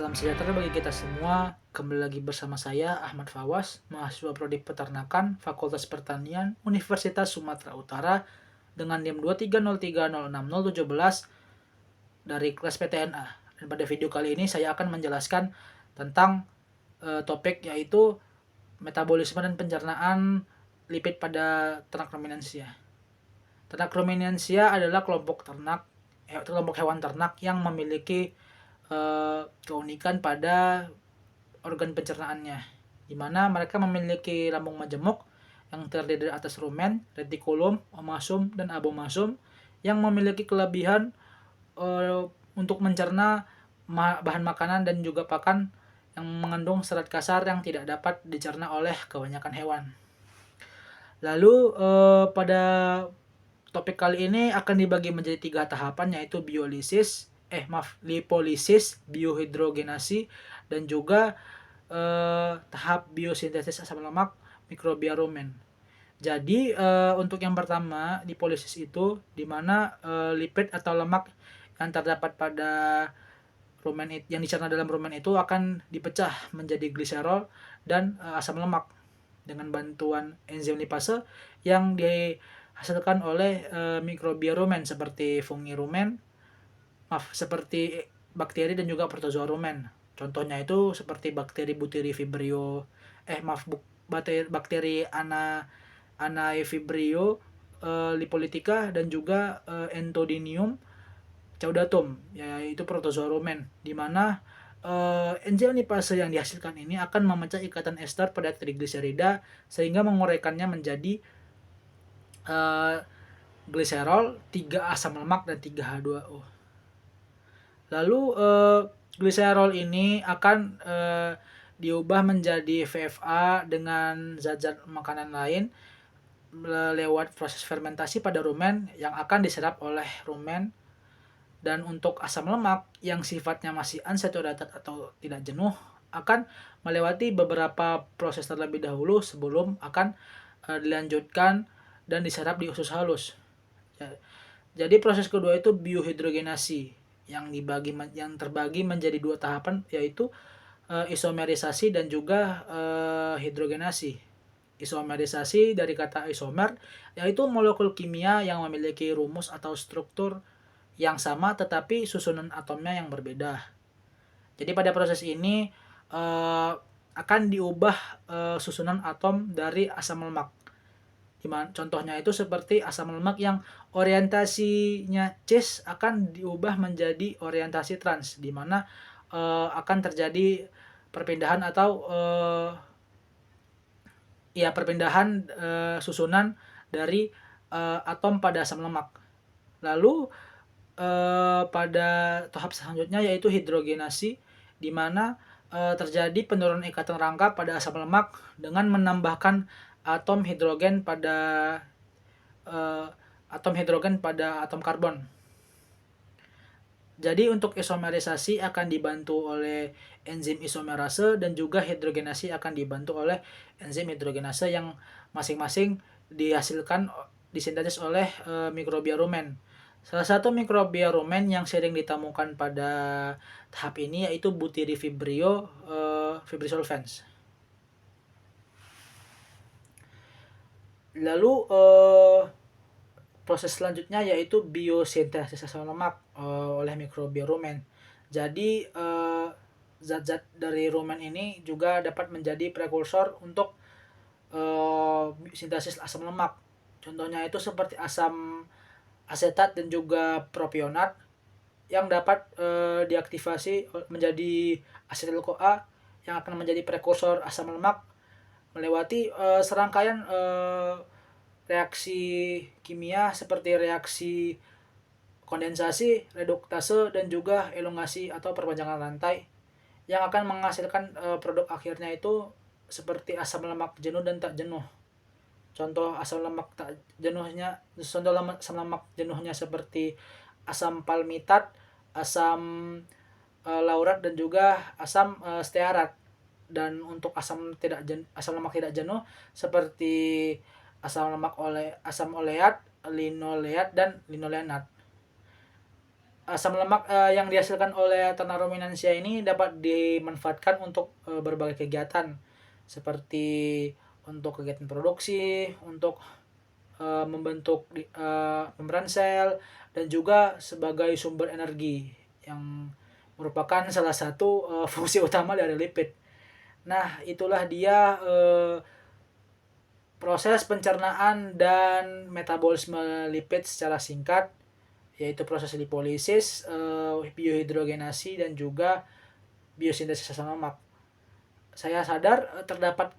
Salam sejahtera bagi kita semua. Kembali lagi bersama saya Ahmad Fawas, mahasiswa Prodi Peternakan, Fakultas Pertanian, Universitas Sumatera Utara dengan NIM 230306017 dari kelas PTNA. Dan pada video kali ini saya akan menjelaskan tentang topik yaitu metabolisme dan pencernaan lipid pada ternak ruminansia. Ternak ruminansia adalah kelompok hewan ternak yang memiliki keunikan pada organ pencernaannya, di mana mereka memiliki lambung majemuk yang terdiri dari atas rumen, retikulum, omasum, dan abomasum yang memiliki kelebihan untuk mencerna bahan makanan dan juga pakan yang mengandung serat kasar yang tidak dapat dicerna oleh kebanyakan hewan. Lalu pada topik kali ini akan dibagi menjadi 3 tahapan, yaitu lipolisis, biohidrogenasi, dan juga tahap biosintesis asam lemak mikrobia rumen. Jadi untuk yang pertama, lipolisis itu di mana lipid atau lemak yang terdapat pada rumen yang dicerna dalam rumen itu akan dipecah menjadi gliserol dan asam lemak dengan bantuan enzim lipase yang dihasilkan oleh mikrobia rumen seperti seperti bakteri dan juga protozoa rumen. Contohnya itu seperti bakteri Butyrifibrio, bakteri Anaefibrio lipolitica dan juga Entodinium caudatum, yaitu protozoa rumen, di mana enzim lipase yang dihasilkan ini akan memecah ikatan ester pada trigliserida sehingga menguraikannya menjadi gliserol, 3 asam lemak, dan 3H2O. Lalu gliserol ini akan diubah menjadi VFA dengan zat-zat makanan lain lewat proses fermentasi pada rumen yang akan diserap oleh rumen. Dan untuk asam lemak yang sifatnya masih unsaturated atau tidak jenuh akan melewati beberapa proses terlebih dahulu sebelum akan dilanjutkan dan diserap di usus halus. Jadi proses kedua itu biohidrogenasi yang terbagi menjadi 2 tahapan, yaitu isomerisasi dan juga hidrogenasi. Isomerisasi dari kata isomer, yaitu molekul kimia yang memiliki rumus atau struktur yang sama tetapi susunan atomnya yang berbeda. Jadi pada proses ini akan diubah susunan atom dari asam lemak. Contohnya itu seperti asam lemak yang orientasinya cis akan diubah menjadi orientasi trans, di mana akan terjadi perpindahan atau perpindahan susunan dari atom pada asam lemak. Lalu pada tahap selanjutnya yaitu hidrogenasi, di mana terjadi penurunan ikatan rangka pada asam lemak dengan menambahkan atom hidrogen pada atom karbon. Jadi untuk isomerisasi akan dibantu oleh enzim isomerase dan juga hidrogenasi akan dibantu oleh enzim hidrogenase yang masing-masing disintetis oleh mikrobia rumen. Salah satu mikrobia rumen yang sering ditemukan pada tahap ini yaitu Butyrifibrio fibrisolvens. Lalu proses selanjutnya yaitu biosintesis asam lemak oleh mikrobia rumen. Jadi zat-zat dari rumen ini juga dapat menjadi prekursor untuk sintesis asam lemak. Contohnya itu seperti asam asetat dan juga propionat yang dapat diaktifasi menjadi asetil-CoA yang akan menjadi prekursor asam lemak melewati serangkaian reaksi kimia seperti reaksi kondensasi, reduktase, dan juga elongasi atau perpanjangan rantai yang akan menghasilkan produk akhirnya itu seperti asam lemak jenuh dan tak jenuh. Contoh asam lemak jenuhnya seperti asam palmitat, asam laurat, dan juga asam stearat. Dan untuk asam lemak tidak jenuh seperti asam oleat, linoleat, dan linolenat. Asam lemak yang dihasilkan oleh terna ruminansia ini dapat dimanfaatkan untuk berbagai kegiatan seperti untuk kegiatan produksi, untuk membentuk membran sel, dan juga sebagai sumber energi yang merupakan salah satu fungsi utama dari lipid. Nah, itulah dia proses pencernaan dan metabolisme lipid secara singkat, yaitu proses lipolisis, biohidrogenasi, dan juga biosintesis asam lemak. Saya sadar terdapat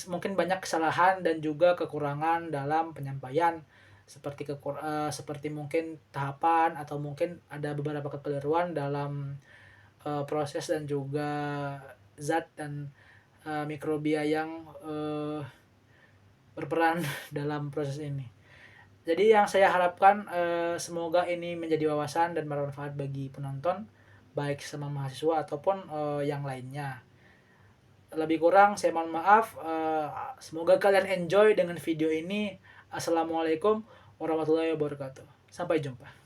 mungkin banyak kesalahan dan juga kekurangan dalam penyampaian, seperti mungkin tahapan atau mungkin ada beberapa kekeliruan dalam proses dan juga zat dan mikrobia yang berperan dalam proses ini. Jadi yang saya harapkan semoga ini menjadi wawasan dan bermanfaat bagi penonton, baik sama mahasiswa ataupun yang lainnya. Lebih kurang saya mohon maaf. Semoga kalian enjoy dengan video ini. Assalamualaikum warahmatullahi wabarakatuh. Sampai jumpa.